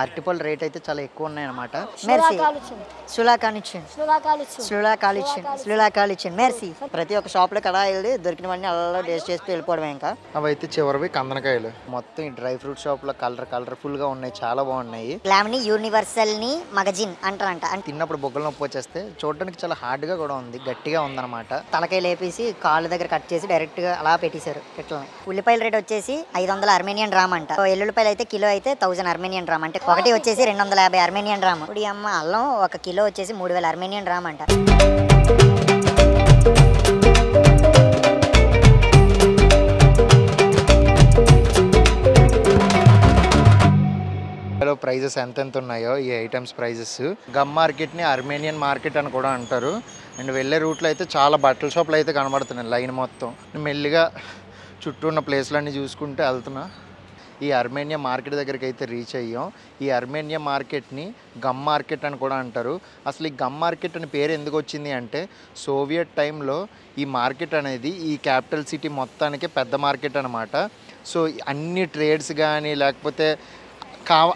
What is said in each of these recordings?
అరటిపళ్ళు రేట్ అయితే చాలా ఎక్కువ ఉన్నాయన్నమాట. మెర్సీ ప్రతి ఒక్క షాప్లో అలా వెళ్ళి దొరికినవన్నీ అలా టేస్ట్ చేస్తూ వెళ్ళిపోవడమే. ఇంకా అవైతే చివరివి కందనకాయలు. మొత్తం ఈ డ్రై ఫ్రూట్ షాప్లో కలర్ఫుల్గా ఉన్నాయి, చాలా బాగున్నాయి. గ్లామ్ని యూనివర్సల్ ని మగజిన్ అంటారంట. తిన్నప్పుడు బొగ్గలు నొప్పి వచ్చేస్తే చూడడానికి చాలా హార్డ్గా కూడా ఉంది, గట్టిగా ఉందన్నమాట. తలకాయ లేపేసి కాళ్ళ దగ్గర కట్ చేసి డైరెక్ట్గా అలా పెట్టేశారు ఇట్లని. ఉల్లిపాయల రేట్ వచ్చేసి 500 అర్మేనియన్ డ్రామ్ అంట. ఎల్లుల్లిపాయలు అయితే కిలో అయితే 1000 అర్మేనియన్ డ్రామ్ అంటే ఒకటి వచ్చేసి 250 అర్మేనియన్ డ్రామ్. ఇప్పుడు అమ్మ అల్లం 1 కిలో వచ్చేసి 3000 అర్మేనియన్ డ్రామ్ అంట. ప్రైజెస్ ఎంత ఉన్నాయో ఈ ఐటమ్స్ ప్రైజెస్. గమ్ మార్కెట్ని అర్మేనియన్ మార్కెట్ అని కూడా అంటారు. అండ్ వెళ్ళే రూట్లో అయితే చాలా బట్టల షాపులు అయితే కనబడుతున్నాయి లైన్ మొత్తం. మెల్లిగా చుట్టూ ఉన్న ప్లేస్లన్నీ చూసుకుంటూ వెళ్తున్నా. ఈ అర్మేనియా మార్కెట్ దగ్గరికి అయితే రీచ్ అయ్యాం. ఈ అర్మేనియా మార్కెట్ని గమ్ మార్కెట్ అని కూడా అంటారు. అసలు ఈ గమ్ మార్కెట్ అని పేరు ఎందుకు వచ్చింది అంటే సోవియట్ టైంలో ఈ మార్కెట్ అనేది ఈ క్యాపిటల్ సిటీ మొత్తానికి పెద్ద మార్కెట్ అనమాట. సో అన్ని ట్రేడ్స్ కానీ లేకపోతే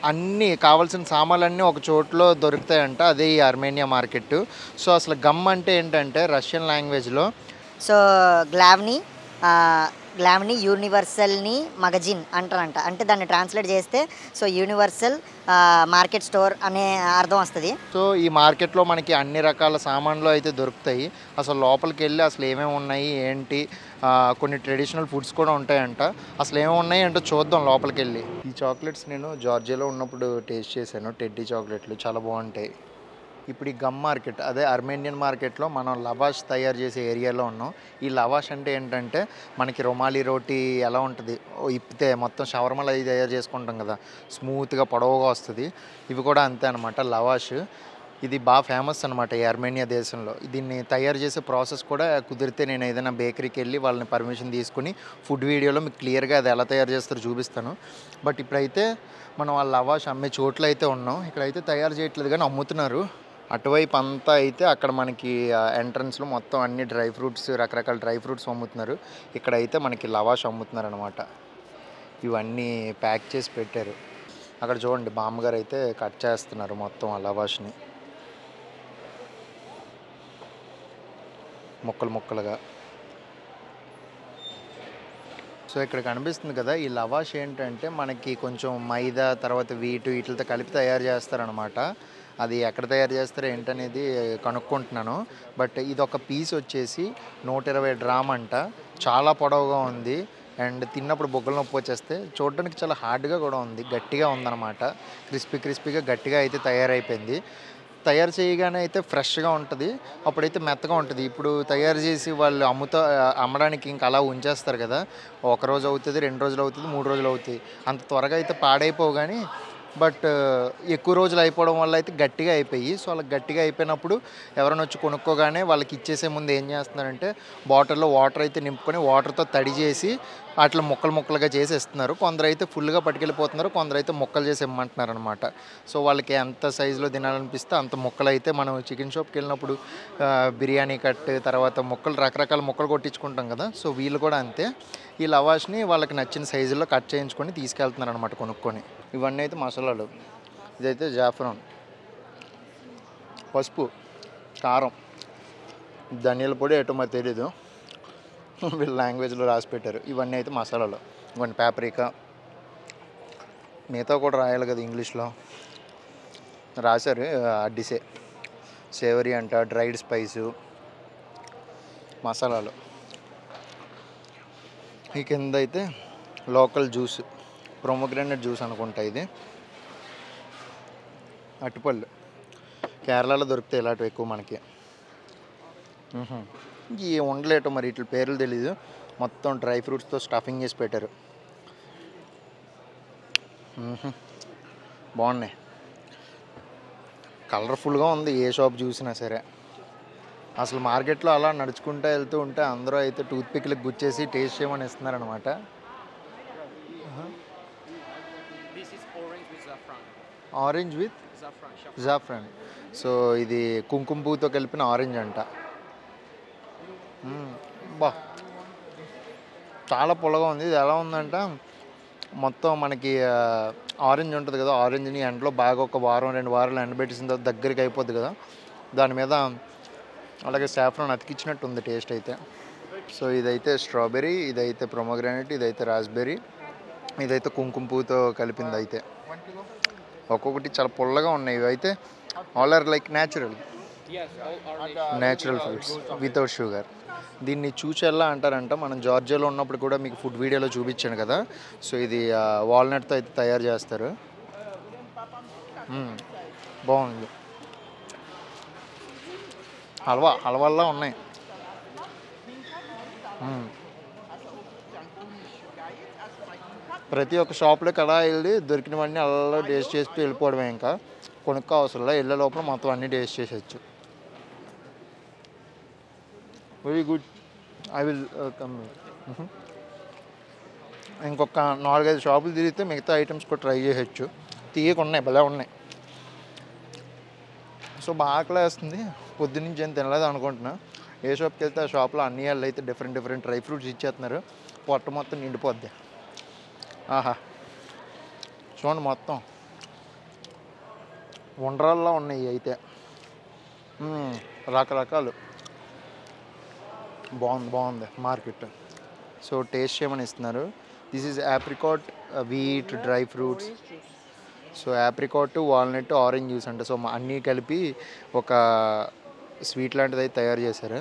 అన్నీ కావాల్సిన సామాన్లన్నీ ఒక చోట్లో దొరుకుతాయంట. అదే ఈ అర్మేనియా మార్కెట్. సో అసలు గమ్ అంటే ఏంటంటే రష్యన్ లాంగ్వేజ్లో సో గ్లామ్ని యూనివర్సల్ని మగజిన్ అంటారంట. అంటే దాన్ని ట్రాన్స్లేట్ చేస్తే సో యూనివర్సల్ మార్కెట్ స్టోర్ అనే అర్థం వస్తుంది. సో ఈ మార్కెట్లో మనకి అన్ని రకాల సామాన్లు అయితే దొరుకుతాయి. అసలు లోపలికి వెళ్ళి అసలు ఏమేమి ఉన్నాయి ఏంటి, కొన్ని ట్రెడిషనల్ ఫుడ్స్ కూడా ఉంటాయంట. అసలు ఏమేమి ఉన్నాయి అంటే చూద్దాం లోపలికి వెళ్ళి. ఈ చాక్లెట్స్ నేను జార్జియాలో ఉన్నప్పుడు టేస్ట్ చేశాను. టెడ్డీ చాక్లెట్లు చాలా బాగుంటాయి. ఇప్పుడు ఈ గమ్ మార్కెట్ అదే అర్మేనియన్ మార్కెట్లో మనం లవాష్ తయారు చేసే ఏరియాలో ఉన్నాం. ఈ లవాష్ అంటే ఏంటంటే మనకి రుమాలి రోటీ ఎలా ఉంటుంది, ఇప్పితే మొత్తం షవర్మలు అది తయారు చేసుకుంటాం కదా, స్మూత్గా పొడవుగా వస్తుంది. ఇవి కూడా అంతే అనమాట లవాష్. ఇది బాగా ఫేమస్ అనమాట ఈ అర్మేనియా దేశంలో. దీన్ని తయారు చేసే ప్రాసెస్ కూడా కుదిరితే నేను ఏదైనా బేకరీకి వెళ్ళి వాళ్ళని పర్మిషన్ తీసుకుని ఫుడ్ వీడియోలో మీకు క్లియర్గా అది ఎలా తయారు చేస్తారో చూపిస్తాను. బట్ ఇప్పుడైతే మనం ఆ లవాష్ అమ్మే చోట్ల అయితే ఉన్నాం. ఇక్కడైతే తయారు చేయట్లేదు కానీ అమ్ముతున్నారు. అటువైపు అంతా అయితే అక్కడ మనకి ఎంట్రన్స్లో మొత్తం అన్ని డ్రై ఫ్రూట్స్, రకరకాల డ్రై ఫ్రూట్స్ అమ్ముతున్నారు. ఇక్కడైతే మనకి లవాష్ అమ్ముతున్నారు అనమాట. ఇవన్నీ ప్యాక్ చేసి పెట్టారు. అక్కడ చూడండి బామ్మగారు అయితే కట్ చేస్తున్నారు మొత్తం ఆ లవాష్ని ముక్కలుగా. సో ఇక్కడ కనిపిస్తుంది కదా, ఈ లవాష్ ఏంటంటే మనకి కొంచెం మైదా తర్వాత వీటితో కలిపి తయారు చేస్తారనమాట. అది ఎక్కడ తయారు చేస్తారో ఏంటనేది కనుక్కుంటున్నాను. బట్ ఇది ఒక పీస్ వచ్చేసి 120 డ్రామ్ అంట. చాలా పొడవుగా ఉంది. అండ్ తిన్నప్పుడు బొగ్గలు నొప్పి వచ్చేస్తే చూడడానికి చాలా హార్డ్గా కూడా ఉంది, గట్టిగా ఉందన్నమాట. క్రిస్పీగా గట్టిగా అయితే తయారైపోయింది. తయారు చేయగానే అయితే ఫ్రెష్గా ఉంటుంది, అప్పుడైతే మెత్తగా ఉంటుంది. ఇప్పుడు తయారు చేసి వాళ్ళు అమ్మడానికి ఇంకా అలా ఉంచేస్తారు కదా, 1 రోజు అవుతుంది, 2 రోజులు అవుతుంది, 3 రోజులు అవుతుంది. అంత త్వరగా అయితే పాడైపోవు కానీ బట్ ఎక్కువ రోజులు అయిపోవడం వల్ల అయితే గట్టిగా అయిపోయి. సో అలా గట్టిగా అయిపోయినప్పుడు ఎవరైనా వచ్చి కొనుక్కోగానే వాళ్ళకి ఇచ్చేసే ముందు ఏం చేస్తున్నారంటే బాటిల్లో వాటర్ అయితే నింపుకొని వాటర్తో తడి చేసి అట్లా ముక్కలుగా చేసి ఇస్తున్నారు. కొందరు అయితే ఫుల్గా పట్టుకెళ్ళిపోతున్నారు, కొందరు అయితే ముక్కలు చేసి ఇమ్మంటున్నారు అనమాట. సో వాళ్ళకి ఎంత సైజులో తినాలనిపిస్తే అంత ముక్కలు అయితే మనం చికెన్ షాప్కి వెళ్ళినప్పుడు బిర్యానీ కట్ తర్వాత రకరకాల ముక్కలు కొట్టించుకుంటాం కదా, సో వీళ్ళు కూడా అంతే. ఈ లవాష్ని వాళ్ళకి నచ్చిన సైజుల్లో కట్ చేయించుకొని తీసుకెళ్తున్నారు అనమాట కొనుక్కొని. ఇవన్నీ అయితే మసాలాలు. ఇదైతే జాఫ్రాన్, పసుపు, కారం, ధనియాల పొడి ఏటో మరి తెలీదు, వీళ్ళ లాంగ్వేజ్లో రాసి పెట్టారు. ఇవన్నీ అయితే మసాలాలు. ఇవన్నీ పాప్రికా, మిగతా కూడా రాయాలి కదా ఇంగ్లీష్లో, రాశారు. అడ్డిసే సేవరీ అంట, డ్రైడ్ స్పైసు, మసాలాలు. ఈ కింద అయితే లోకల్ జ్యూస్, ప్రొమోగ్రానేట్ జ్యూస్ అనుకుంటా ఇది. అరటిపళ్ళు కేరళలో దొరుకుతాయి ఇలాంటివి ఎక్కువ మనకి. ఈ ఉండలేటో మరి ఇట్ల పేర్లు తెలీదు. మొత్తం డ్రై ఫ్రూట్స్తో స్టఫింగ్ చేసి పెట్టారు. బాగున్నాయి, కలర్ఫుల్గా ఉంది. ఏ షాప్ చూసినా సరే. అసలు మార్కెట్లో అలా నడుచుకుంటూ వెళ్తూ ఉంటే అందరూ అయితే టూత్ పిక్లకు గుచ్చేసి టేస్ట్ చేయమని ఇస్తున్నారనమాట. ఆరెంజ్ విత్ జాఫ్రాన్. సో ఇది కుంకుమ పువ్వుతో కలిపిన ఆరెంజ్ అంట. బా చాలా పుల్లగా ఉంది. ఇది ఎలా ఉందంట మొత్తం మనకి ఆరెంజ్ ఉంటుంది కదా, ఆరెంజ్ని ఎండలో బాగా ఒక వారం 2 వారాలు ఎండబెట్టేసిన తర్వాత దగ్గరికి అయిపోద్ది కదా, దాని మీద అలాగే సాఫ్రాన్ అతికిచ్చినట్టు ఉంది టేస్ట్ అయితే. సో ఇదైతే స్ట్రాబెర్రీ, ఇదైతే ప్రొమోగ్రానైట్, ఇదైతే రాస్బెర్రీ, ఇదైతే కుంకుమ పువ్వుతో కలిపింది. అయితే ఒక్కొక్కటి చాలా పుల్లగా ఉన్నాయి. ఇవి అయితే all are like natural fruits without sugar. దీన్ని చూచెల్లా అంటారంట. మనం జార్జియాలో ఉన్నప్పుడు కూడా మీకు ఫుడ్ వీడియోలో చూపించాను కదా. సో ఇది వాల్నట్తో అయితే తయారు చేస్తారు. బాగుంది. హల్వాల్లా ఉన్నాయి. ప్రతి ఒక్క షాప్లోకి అలా వెళ్ళి దొరికినవన్నీ అలా టేస్ట్ చేస్తూ వెళ్ళిపోవడమే. ఇంకా కొనుక్కో అవసరం లేదు, వెళ్ళే లోపల మొత్తం అన్నీ టేస్ట్ చేసేయచ్చు. Very good. I will come. ఇంకొక 4-5 షాపులు తిరిగితే మిగతా ఐటమ్స్ కూడా ట్రై చేయొచ్చు. తీయకున్నాయి, భలే ఉన్నాయి. సో బాగా ఆకలి వేస్తుంది, పొద్దున్నుంచి ఏం తినలేదు అనుకుంటున్నా. ఏ షాప్కి వెళ్తే ఆ షాప్లో అన్ని వాళ్ళు అయితే డిఫరెంట్ డ్రై ఫ్రూట్స్ ఇచ్చేస్తున్నారు. పొట్ట మొత్తం నిండిపోద్ది. ఆహా, చూడండి మొత్తం ఉండ్రాల్లో ఉన్నాయి అయితే. రకరకాలు. బాగుంది మార్కెట్. సో టేస్ట్ చేయమని ఇస్తున్నారు. This is apricot, wheat, dry fruits. So apricot, walnut, orange juice అంట. సో అన్నీ కలిపి ఒక స్వీట్ లాంటిది అయితే తయారు చేశారు.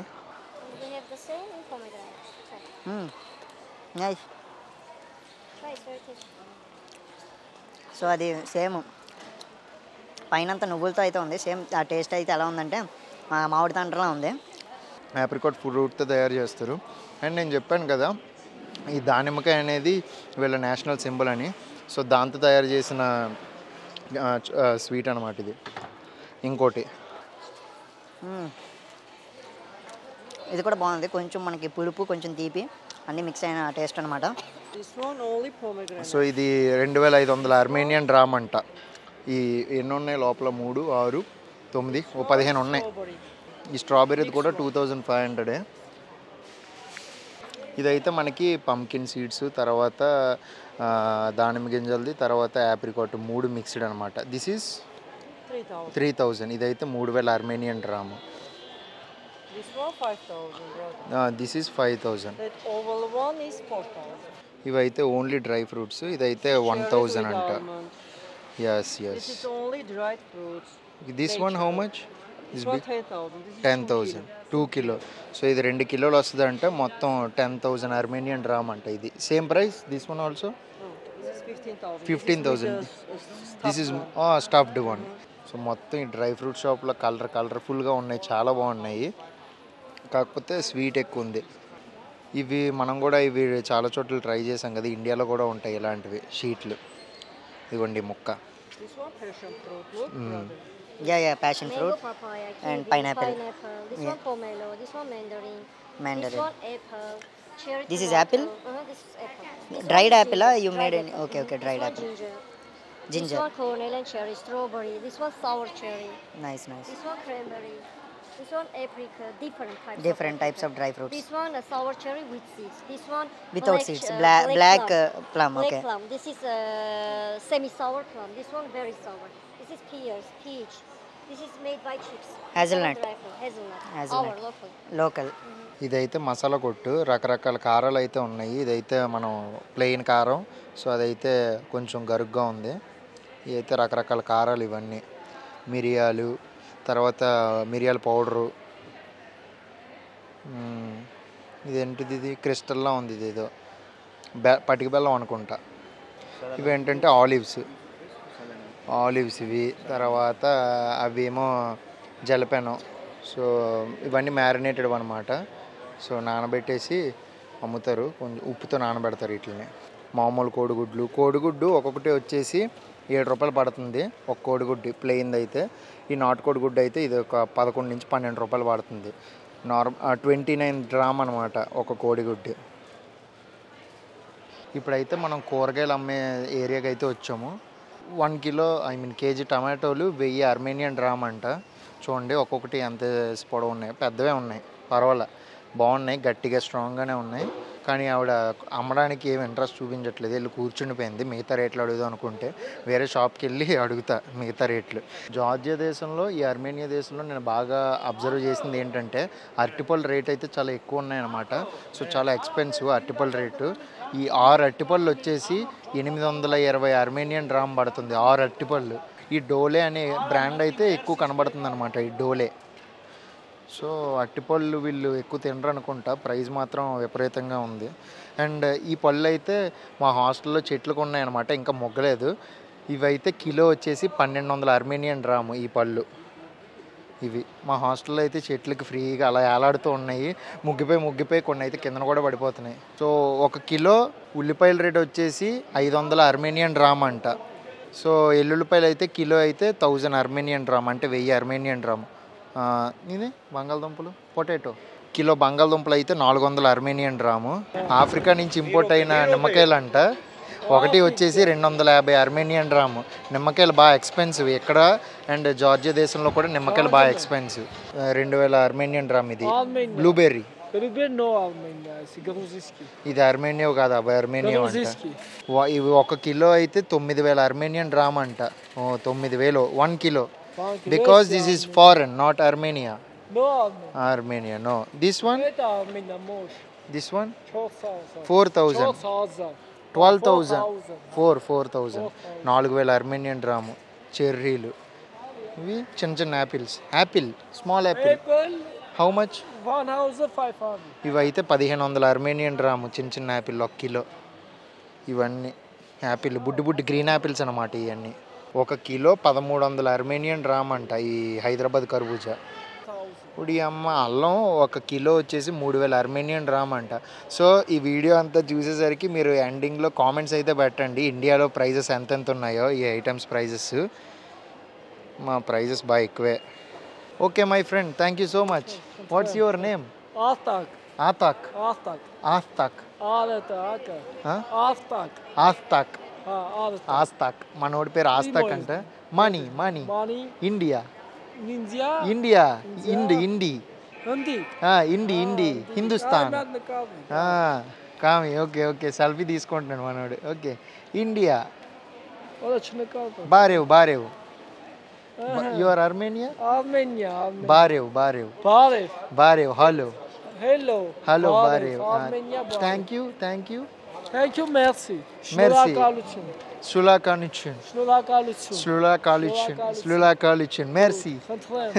సో అది సేమ్ పైనంతా నువ్వులతో అయితే ఉంది. సేమ్ ఆ టేస్ట్ అయితే ఎలా ఉందంటే మామిడి తండ్రలా ఉంది. ఆప్రికాట్ ఫ్రూట్తో తయారు చేస్తారు. అండ్ నేను చెప్పాను కదా, ఈ దానిమ్మకాయ అనేది వీళ్ళ నేషనల్ సింబల్ అని. సో దాంతో తయారు చేసిన స్వీట్ అనమాట ఇది. ఇంకోటి ఇది కూడా బాగుంది. కొంచెం మనకి పులుపు, కొంచెం తీపి అన్నీ మిక్స్ అయిన టేస్ట్ అనమాట. సో ఇది 2500 అర్మేనియన్ డ్రామ్ అంట. ఈ ఎన్ని ఉన్నాయి లోపల? 3, 6, 9, 15 ఉన్నాయి. ఈ స్ట్రాబెర్రీది కూడా 2500. ఇదైతే మనకి పంకిన్ సీడ్స్, తర్వాత దానిమ్మ గింజలది, తర్వాత ఆప్రికాట్ 3 మిక్స్డ్ అనమాట. This is 3000. ఇదైతే 3000 అర్మేనియన్ డ్రామ్. This is 5000. ఇవైతే ఓన్లీ డ్రై ఫ్రూట్స్. ఇదైతే 1000 అంట. Yes. This one how much? 10,000. 2 kilo. So ఇది 2 కిలోలు వస్తుంది అంటే మొత్తం 10,000 అర్మేనియన్ డ్రామ్ అంట. ఇది same price. This one also 15,000. This is stuffed one. So మొత్తం ఈ డ్రై ఫ్రూట్ షాప్లో కలర్ఫుల్గా ఉన్నాయి, చాలా బాగున్నాయి. కాకపోతే స్వీట్ ఎక్కువ ఉంది. ఇవి మనం కూడా చాలా చోట్ల ట్రై చేసాం కదా, ఇండియాలో కూడా ఉంటాయి ఇలాంటివి షీట్లు. ఇదిగోండి ముక్క. Passion fruit and pineapple. This one pomelo, this one Mandarin. this one apple. Cherry This is tomato. apple? This is apple. This Dried one apple, ginger, you dried made in. apple. Okay, dried This apple. one Ginger. This one cornel and cherry, strawberry. This one sour cherry. Nice. This one cranberry. This one apricot. Different types of dry fruits. This one sour cherry with seeds. This one Without black, seeds. black Plum. Black Okay. plum. This is semi-sour plum. This one very sour. This is peach. This is made by chips. Hazelnut. Hazelnut. Our Local. ఇదైతే మసాలా కొట్టు. రకరకాల కారాలు అయితే ఉన్నాయి. ఇదైతే మనం plain కారం. So అదైతే కొంచెం గరుగ్గా ఉంది. ఇదైతే రకరకాల కారాలు ఇవన్నీ. మిరియాలు, తర్వాత మిరియాల పౌడరు. ఇదేంటిది? ఇది క్రిస్టల్లా ఉంది. ఇది ఏదో పటిక బెల్లం అనుకుంటా. ఇవి ఏంటంటే ఆలివ్స్ ఇవి. తర్వాత అవేమో జలపెనం. సో ఇవన్నీ మ్యారినేటెడ్ అనమాట. సో నానబెట్టేసి అమ్ముతారు. కొంచెం ఉప్పుతో నానబెడతారు వీటిని. మామూలు కోడిగుడ్డు ఒక్కొక్కటి వచ్చేసి 7 రూపాయలు పడుతుంది ఒక కోడిగుడ్డు ప్లెయిన్ది అయితే. ఈ నాటుకోడి గుడ్డు అయితే ఇది ఒక 11 నుంచి 12 రూపాయలు పడుతుంది. 29 డ్రామ్ అనమాట ఒక కోడిగుడ్డు. ఇప్పుడైతే మనం కూరగాయలు అమ్మే ఏరియాకి అయితే వచ్చాము. 1 కిలో కేజీ టమాటోలు 1000 అర్మేనియన్ డ్రామ్ అంట. చూడండి ఒక్కొక్కటి ఎంత పొడవు ఉన్నాయి. పెద్దవే ఉన్నాయి, పర్వాలే, బాగున్నాయి, గట్టిగా స్ట్రాంగ్గానే ఉన్నాయి. కానీ ఆవిడ అమ్మడానికి ఏం ఇంట్రెస్ట్ చూపించట్లేదు, వెళ్ళి కూర్చుండిపోయింది. మిగతా రేట్లు అడుగుదాం అనుకుంటే వేరే షాప్కి వెళ్ళి అడుగుతా మిగతా రేట్లు. జార్జియా దేశంలో, ఈ అర్మేనియా దేశంలో నేను బాగా అబ్జర్వ్ చేసింది ఏంటంటే అరటిపళ్ళు రేట్ అయితే చాలా ఎక్కువ ఉన్నాయన్నమాట. సో చాలా ఎక్స్పెన్సివ్ అరటిపళ్ళు రేటు. ఈ 6 అరటిపళ్ళు వచ్చేసి 820 అర్మేనియన్ డ్రామ్ పడుతుంది, 6 అరటిపళ్ళు. ఈ డోలే అనే బ్రాండ్ అయితే ఎక్కువ కనబడుతుంది అనమాట, ఈ డోలే. సో అరటిపళ్ళు వీళ్ళు ఎక్కువ తినరు అనుకుంటా, ప్రైస్ మాత్రం విపరీతంగా ఉంది. అండ్ ఈ పళ్ళు అయితే మా హాస్టల్లో చెట్లకు ఉన్నాయన్నమాట, ఇంకా మొగ్గలేదు. ఇవైతే కిలో వచ్చేసి 1200 అర్మేనియన్ డ్రాము ఈ పళ్ళు. ఇవి మా హాస్టల్లో అయితే చెట్లకి ఫ్రీగా అలా ఏలాడుతూ ఉన్నాయి, ముగ్గిపోయి కొన్ని అయితే కిందన కూడా పడిపోతున్నాయి. సో 1 కిలో ఉల్లిపాయల రేట్ వచ్చేసి 500 అర్మేనియన్ డ్రామ్ అంట. సో ఎల్లుల్లిపాయలు అయితే కిలో అయితే 1000 అర్మేనియన్ డ్రామ్, అంటే 1000 అర్మేనియన్ డ్రామ్. ఇది బంగాళదుంపలు, పొటాటో కిలో బంగాళదుంపలు అయితే 400 అర్మేనియన్ డ్రాము. ఆఫ్రికా నుంచి ఇంపోర్ట్ అయిన నిమ్మకాయలు అంట, ఒకటి వచ్చేసి 250 అర్మేనియన్ డ్రాము. నిమ్మకాయలు బాగా ఎక్స్పెన్సివ్ ఇక్కడ, అండ్ జార్జియా దేశంలో కూడా నిమ్మకాయలు బాగా ఎక్స్పెన్సివ్. 2000 అర్మేనియన్ డ్రామ్. ఇది బ్లూబెర్రీ. ఇది అర్మేనియా కాదు, అబ్బాయి అర్మేనియా అంట. ఇవి 1 కిలో అయితే 9000 అర్మేనియన్ డ్రామ్ అంట. 9000 1 kilo. Because this is foreign, not Armenia. No, Armenia, no. This one? Armenia more. This one? 4,000. 4,000. 12,000. 4,000. 4000 Armenian drum. చెర్రీలు. ఇవి చిన్న చిన్న apples. Apple, small Apple. Apple, how much? 1,500. ఇవి అయితే 1500 అర్మేనియన్ డ్రాము, చిన్న చిన్న యాపిల్ 1 కిలో. ఇవన్నీ Apple, బుడ్డి గ్రీన్ యాపిల్స్ అన్నమాట ఇవన్నీ. 1 కిలో 1300 అర్మేనియన్ డ్రామ్ అంట ఈ హైదరాబాద్ కర్బూజా. ఇప్పుడు ఈ అల్లం 1 కిలో వచ్చేసి 3000 అర్మేనియన్ డ్రామ్ అంట. సో ఈ వీడియో అంతా చూసేసరికి మీరు ఎండింగ్లో కామెంట్స్ అయితే పెట్టండి, ఇండియాలో ప్రైజెస్ ఎంతెంత ఉన్నాయో ఈ ఐటమ్స్ ప్రైజెస్. మా ప్రైజెస్ బాగా ఎక్కువే. Okay my friend, thank you so much. What's your name? Aztec. ఆతాక్. Aztec. ఆస్తాక్. Aztec. ఆస్తాక్. Aztec. ఆస్తాక్. మనోడి పేరు ఆస్తాక్ అంట. Money Money. India. Ninja. India. ఇండి Hindi. ఇండి Hindustan. I'm at the coffee. కామి. ఓకే సెల్ఫీ తీసుకుంటున్నాడు మనోడు. Okay India. What a chinakawa. బారేవ్. Your Armenia? Armenia. బారేవ్. Barif. Hello Hello. బారేవ్. Armenia. Thank you. Thank you, merci. Merci. Shulakaluchin. Slulakaluchin. Merci.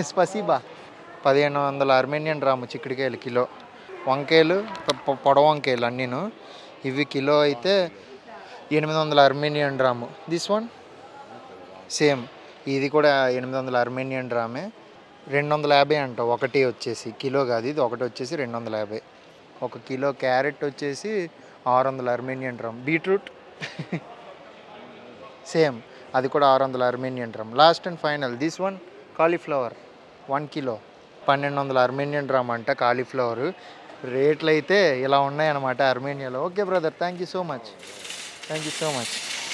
Spasiba. 1500 Armenian drum చిక్కుడుకాయలు kilo. వంకాయలు పొడవ వంకాయలు అన్నీను. ఇవి కిలో అయితే 800 Armenian drum. This one same, ఇది కూడా 800 అర్మేనియన్ డ్రామే. 250 అంట ఒకటి వచ్చేసి, కిలో కాదు ఇది, ఒకటి వచ్చేసి 250. 1 కిలో క్యారెట్ వచ్చేసి 600 అర్మేనియన్ డ్రామ్. బీట్రూట్ సేమ్, అది కూడా 600 Armenian dram. Last and final this one cauliflower 1 kilo 1200 Armenian dram అంట కాలీఫ్లవర్. రేట్లు అయితే ఇలా ఉన్నాయన్నమాట అర్మేనియాలో. Okay brother, thank you so much.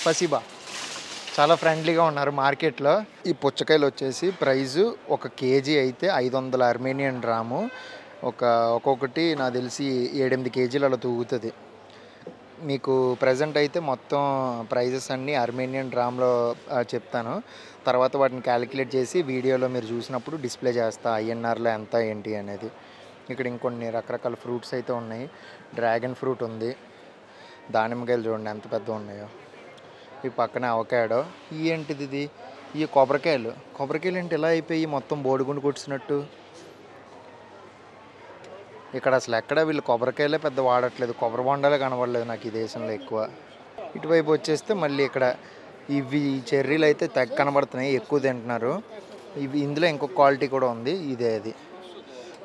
పసిబా. చాలా ఫ్రెండ్లీగా ఉన్నారు మార్కెట్లో. ఈ పుచ్చకాయలు వచ్చేసి ప్రైజు 1 కేజీ అయితే 500 అర్మేనియన్ డ్రాము. ఒక్కొక్కటి నాకు తెలిసి 7-8 కేజీలు అలా తూగుతుంది. మీకు ప్రజెంట్ అయితే మొత్తం ప్రైజెస్ అన్నీ అర్మేనియన్ డ్రామ్లో చెప్తాను, తర్వాత వాటిని క్యాలిక్యులేట్ చేసి వీడియోలో మీరు చూసినప్పుడు డిస్ప్లే చేస్తా ఐఎన్ఆర్లో ఎంత ఏంటి అనేది. ఇక్కడ ఇంకొన్ని రకరకాల ఫ్రూట్స్ అయితే ఉన్నాయి. డ్రాగన్ ఫ్రూట్ ఉంది, దానిమ్మకాయలు చూడండి ఎంత పెద్ద ఉన్నాయో. ఈ పక్కనే అవకాడో. ఏంటిది ఇది? ఈ కొబ్బరికాయలు ఏంటి ఇలా అయిపోయి మొత్తం బోడిగుండు కొట్టినట్టు. ఇక్కడ అసలు ఎక్కడ వీళ్ళు కొబ్బరికాయలే పెద్ద వాడట్లేదు, కొబ్బరి బొండాలే కనబడలేదు నాకు ఈ దేశంలో ఎక్కువ. ఇటువైపు వచ్చేస్తే మళ్ళీ ఇక్కడ ఇవి చెర్రీలు అయితే తెగ కనబడుతున్నాయి, ఎక్కువ తింటున్నారు. ఇందులో ఇంకొక క్వాలిటీ కూడా ఉంది, ఇదే అది.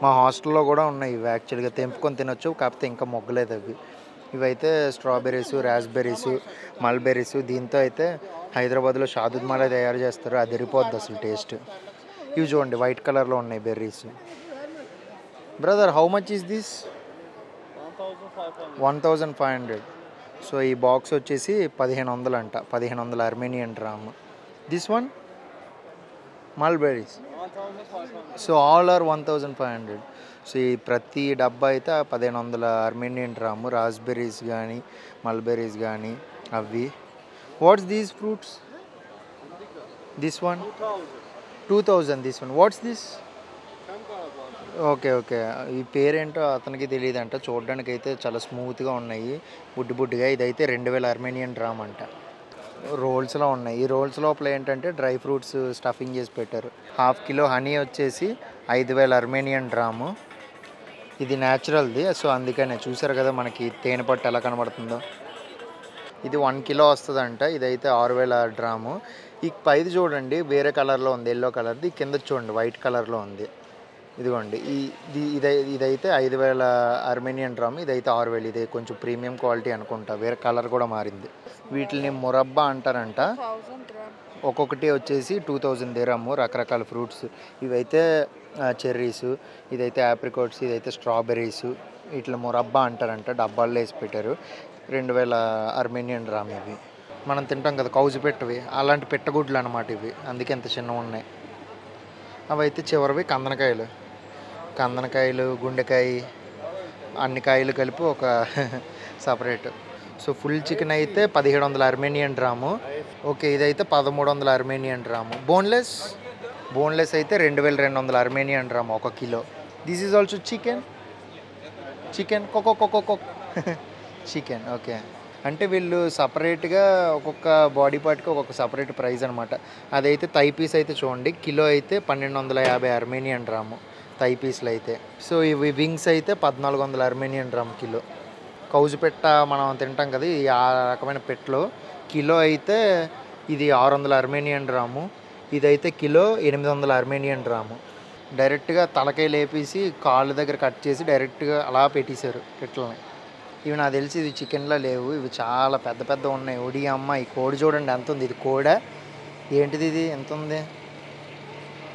మా హాస్టల్లో కూడా ఉన్నాయి ఇవి. యాక్చువల్గా తెంపుకొని తినొచ్చు, కాకపోతే ఇంకా మొగ్గలేదు అవి. ఇవైతే స్ట్రాబెర్రీస్, రాస్బెర్రీస్, మల్బెర్రీస్. దీంతో అయితే హైదరాబాద్లో షాదుద్ మాలే తయారు చేస్తారు, అది ఎరిపోద్ది అసలు టేస్ట్. ఇవి చూడండి వైట్ కలర్లో ఉన్నాయి berries. Brother, how much is this? 1500. So ఈ బాక్స్ వచ్చేసి 1500 అంట, 1500 Armenian dram. This one mulberries so all are 1500. So ఈ ప్రతి డబ్బా అయితే 1500 అర్మేనియన్ డ్రాము. రాస్బెర్రీస్ కానీ మల్బెర్రీస్ కానీ అవి. What's these fruits? This one 2000. This one what's this? Okay okay, ఈ పేరేంటో అతనికి తెలియదు అంట. చూడడానికి అయితే చాలా స్మూత్గా ఉన్నాయి, బుడ్డిగా. ఇదైతే 2000 అర్మేనియన్ డ్రామ్ అంట. రోల్స్లో ఉన్నాయి. ఈ రోల్స్ లోపల ఏంటంటే డ్రై ఫ్రూట్స్ స్టఫింగ్ చేసి పెట్టారు. ½ కిలో హనీ వచ్చేసి 5000 అర్మేనియన్ డ్రాము. ఇది న్యాచురల్ది, సో అందుకనే చూసారు కదా మనకి తేనె పట్టు ఎలా కనబడుతుందో. ఇది 1 కిలో వస్తుందంట. ఇదైతే 6000 డ్రాము. ఈ పైది చూడండి వేరే కలర్లో ఉంది, ఎల్లో కలర్ది. కింద చూడండి వైట్ కలర్లో ఉంది. ఇదిగోండి ఇదైతే 5000 అర్మేనియన్ డ్రామ్. ఇదైతే 6000. ఇది కొంచెం ప్రీమియం క్వాలిటీ అనుకుంటా, వేరే కలర్ కూడా మారింది. వీటిని మురబ్బా అంటారంట. ఒక్కొక్కటి వచ్చేసి 2000 దిరమ్ము. రకరకాల ఫ్రూట్స్ ఇవైతే చెర్రీస్, ఇదైతే ఆప్రికాట్స్, ఇదైతే స్ట్రాబెర్రీస్. వీటిని మురబ్బా అంటారంట. డబ్బాల్లో వేసి పెట్టారు. 2000 అర్మేనియన్ డ్రామ్ ఇవి. మనం తింటాం కదా కౌజు పెట్టవి, అలాంటి పెట్టగుడ్లు అనమాట ఇవి, అందుకే ఎంత చిన్నవి ఉన్నాయి. అవైతే చివరివి కందనకాయలు, గుండెకాయ, అన్ని కాయలు కలిపి ఒక సపరేట్. సో ఫుల్ చికెన్ అయితే 1700 అర్మేనియన్ డ్రాము. ఓకే, ఇదైతే 1300 అర్మేనియన్ డ్రాము. బోన్లెస్ అయితే 2200 Armenian drum 1 kilo. This is also chicken cocoa chicken. Okay, అంటే వీళ్ళు సపరేట్గా ఒక్కొక్క బాడీ పార్ట్కి ఒక్కొక్క సపరేట్ ప్రైస్ అనమాట. అదైతే థై పీస్ అయితే చూడండి, కిలో అయితే 1250 అర్మేనియన్ డ్రాము థై పీస్లు అయితే. సో ఇవి వింగ్స్ అయితే 1400 అర్మేనియన్ డ్రామ్ కిలో. కౌజు పెట్ట మనం తింటాం కదా, ఈ ఆ రకమైన పెట్టలో కిలో అయితే ఇది 600 అర్మేనియన్ డ్రాము. ఇదైతే కిలో 800 అర్మేనియన్ డ్రాము. డైరెక్ట్గా తలకాయ లేపేసి కాళ్ళ దగ్గర కట్ చేసి డైరెక్ట్గా అలా పెట్టేశారు పెట్టలని. ఇవి నాకు తెలిసి ఇది చికెన్లో లేవు, ఇవి చాలా పెద్ద ఉన్నాయి. ఒడి అమ్మ, ఈ కోడి చూడండి ఎంత ఉంది. ఇది కోడా ఏంటిది? ఇది ఎంత ఉంది?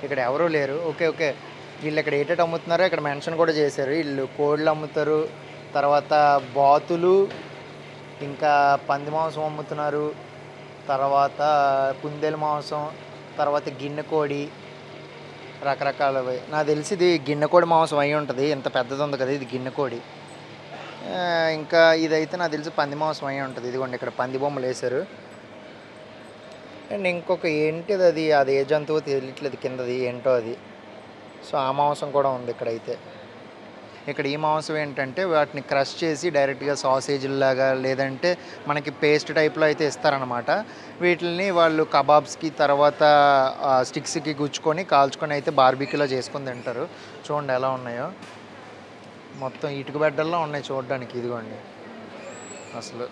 ఇక్కడ ఎవరూ లేరు. ఓకే, వీళ్ళు ఇక్కడ ఏటేటి అమ్ముతున్నారో ఇక్కడ మెన్షన్ కూడా చేశారు. వీళ్ళు కోళ్ళు అమ్ముతారు, తర్వాత బాతులు, ఇంకా పంది మాంసం అమ్ముతున్నారు, తర్వాత కుందేలు మాంసం, తర్వాత గిన్నె కోడి, రకరకాలవి. నాకు తెలిసి ఇది గిన్నె కోడి మాంసం అయి ఉంటుంది, ఇంత పెద్దది ఉంది కదా, ఇది గిన్నె కోడి. ఇంకా ఇదైతే నాకు తెలిసి పంది మాంసం అయి ఉంటుంది. ఇదిగోండి ఇక్కడ పంది బొమ్మలు వేశారు. అండ్ ఇంకొక ఏంటిది అది ఏ జంతువు తెలియట్లేదు, కిందది ఏంటో అది. సో ఆ మాంసం కూడా ఉంది ఇక్కడైతే. ఇక్కడ ఈ మాంసం ఏంటంటే వాటిని క్రష్ చేసి డైరెక్ట్గా సాసేజ్లాగా లేదంటే మనకి పేస్ట్ టైప్లో అయితే ఇస్తారనమాట. వీటిని వాళ్ళు కబాబ్స్కి తర్వాత స్టిక్స్కి గుచ్చుకొని కాల్చుకొని అయితే బార్బీక్యూలో చేసుకొని తింటారు. చూడండి ఎలా ఉన్నాయో, మొత్తం ఇటుక బెడ్డల్లో ఉన్నాయి చూడడానికి. ఇదిగోండి అసలు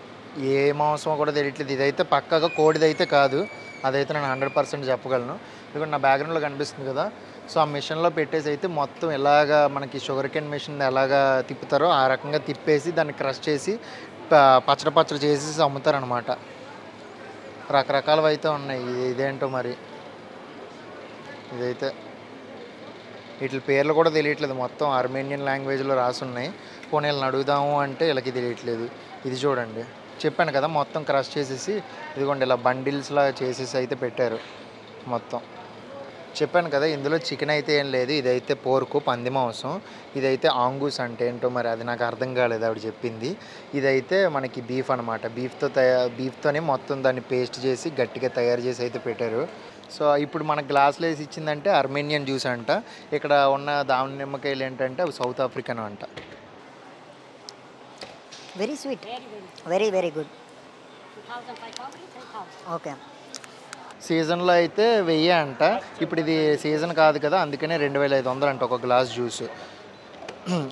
ఏ మాంసం కూడా తెలియట్లేదు. ఇదైతే పక్కగా కోడిదైతే కాదు, అదైతే నేను 100% చెప్పగలను. ఇదిగోండి నా బ్యాక్గ్రౌండ్లో కనిపిస్తుంది కదా, సో ఆ మిషన్లో పెట్టేసి అయితే మొత్తం ఇలాగా మనకి షుగర్ కేన్ మిషన్ ఎలాగా తిప్పుతారో ఆ రకంగా తిప్పేసి దాన్ని క్రష్ చేసి పచ్చడి చేసేసి అమ్ముతారనమాట. రకరకాలవి అయితే ఉన్నాయి. ఇదేంటో మరి, ఇదైతే వీటి పేర్లు కూడా తెలియట్లేదు, మొత్తం అర్మేనియన్ లాంగ్వేజ్లో రాసి ఉన్నాయి. పోనీ వీళ్ళని అడుగుదాము అంటే వీళ్ళకి తెలియట్లేదు. ఇది చూడండి, చెప్పాను కదా మొత్తం క్రష్ చేసేసి ఇదిగోండి ఇలా బండిల్స్లా చేసేసి అయితే పెట్టారు మొత్తం. చెప్పాను కదా ఇందులో చికెన్ అయితే ఏం లేదు, ఇదైతే పోర్కు పంది మాంసం. ఇదైతే ఆంగూస్ అంటే ఏంటో మరి అది నాకు అర్థం కాలేదు ఆవిడ చెప్పింది. ఇదైతే మనకి బీఫ్ అనమాట. బీఫ్తోనే మొత్తం దాన్ని పేస్ట్ చేసి గట్టిగా తయారు చేసి అయితే పెట్టారు. సో ఇప్పుడు మన గ్లాస్లో వేసి ఇచ్చిందంటే అర్మేనియన్ జ్యూస్ అంట. ఇక్కడ ఉన్న దాని నిమ్మకాయలు ఏంటంటే అవి సౌత్ ఆఫ్రికన్ అంట. Very sweet, very good. Okay, సీజన్లో అయితే 1000 అంట. ఇప్పుడు ఇది సీజన్ కాదు కదా, అందుకనే 2500 అంట ఒక గ్లాస్ జ్యూస్.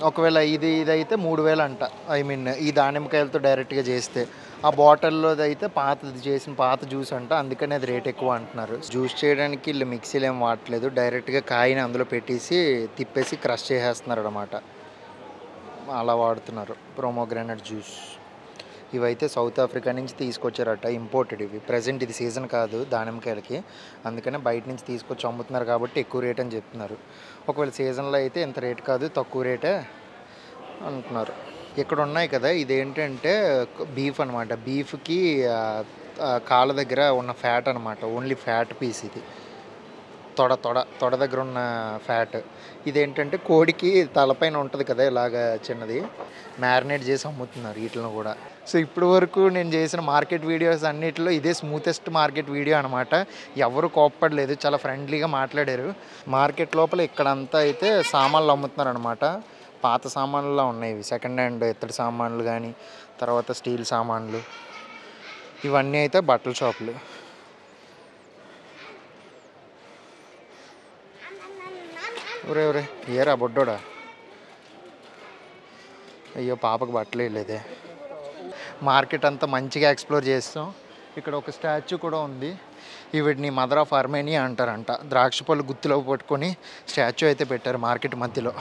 ఒకవేళ ఇదైతే 3000 అంట. ఐ మీన్ ఈ దానిమ్మకాయలతో డైరెక్ట్గా చేస్తే. ఆ బాటిల్లో అయితే పాత జ్యూస్ అంట, అందుకని అది రేట్ ఎక్కువ అంటున్నారు. జ్యూస్ చేయడానికి వీళ్ళు మిక్సీలు ఏం వాడట్లేదు, డైరెక్ట్గా కాయని అందులో పెట్టేసి తిప్పేసి క్రష్ చేసేస్తున్నారు అనమాట. అలా వాడుతున్నారు ప్రోమోగ్రానైట్ జ్యూస్. ఇవైతే సౌత్ ఆఫ్రికా నుంచి తీసుకొచ్చారట, ఇంపోర్టెడ్ ఇవి. ప్రజెంట్ ఇది సీజన్ కాదు దానిమ్మకాయలకి, అందుకనే బయట నుంచి తీసుకొచ్చి అమ్ముతున్నారు కాబట్టి ఎక్కువ రేట్ అని చెప్తున్నారు. ఒకవేళ సీజన్లో అయితే ఇంత రేట్ కాదు, తక్కువ రేటే అంటున్నారు. ఇక్కడ ఉన్నాయి కదా, ఇదేంటంటే బీఫ్ అనమాట. బీఫ్కి కాళ్ళ దగ్గర ఉన్న ఫ్యాట్ అనమాట, ఓన్లీ ఫ్యాట్ పీస్ ఇది. తొడ దగ్గర ఉన్న ఫ్యాట్. ఇదేంటంటే కోడికి తలపైన ఉంటుంది కదా ఇలాగ చిన్నది, మ్యారినేట్ చేసి అమ్ముతున్నారు వీటిని కూడా. సో ఇప్పుడు వరకు నేను చేసిన మార్కెట్ వీడియోస్ అన్నిటిలో ఇదే స్మూతెస్ట్ మార్కెట్ వీడియో అనమాట. ఎవరు కోప్పడలేదు, చాలా ఫ్రెండ్లీగా మాట్లాడారు. మార్కెట్ లోపల ఇక్కడంతా అయితే సామాన్లు అమ్ముతున్నారు అనమాట. పాత సామాన్లులా ఉన్నాయి ఇవి, సెకండ్ హ్యాండ్ ఇత్తడి సామాన్లు కానీ, తర్వాత స్టీల్ సామాన్లు, ఇవన్నీ అయితే బట్టల షాపులు. ఒరే ఏరా బొడ్డోడా, అయ్యో పాపకు బట్టలు వేయలేదే. మార్కెట్ అంతా మంచిగా ఎక్స్ప్లోర్ చేస్తాం. ఇక్కడ ఒక స్టాచ్యూ కూడా ఉంది, వీటిని మదర్ ఆఫ్ ఆర్మేనియా అంటారంట. ద్రాక్ష పళ్ళు గుత్తిలో పట్టుకొని స్టాచ్యూ అయితే పెట్టారు మార్కెట్ మధ్యలో.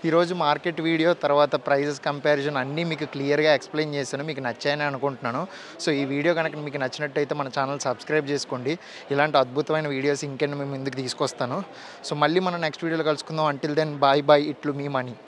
ఈరోజు మార్కెట్ వీడియో తర్వాత ప్రైజెస్ కంపారిజన్ అన్నీ మీకు క్లియర్గా ఎక్స్ప్లెయిన్ చేశాను, మీకు నచ్చాయని అనుకుంటున్నాను. సో ఈ వీడియో కనుక మీకు నచ్చినట్టయితే మన ఛానల్ సబ్స్క్రైబ్ చేసుకోండి. ఇలాంటి అద్భుతమైన వీడియోస్ ఇంకెన్ని మేము ముందుకు తీసుకొస్తాను. సో మళ్ళీ మనం నెక్స్ట్ వీడియోలో కలుసుకుందాం. అంటిల్ దెన్ బాయ్ బాయ్, ఇట్లు మీ మనీ.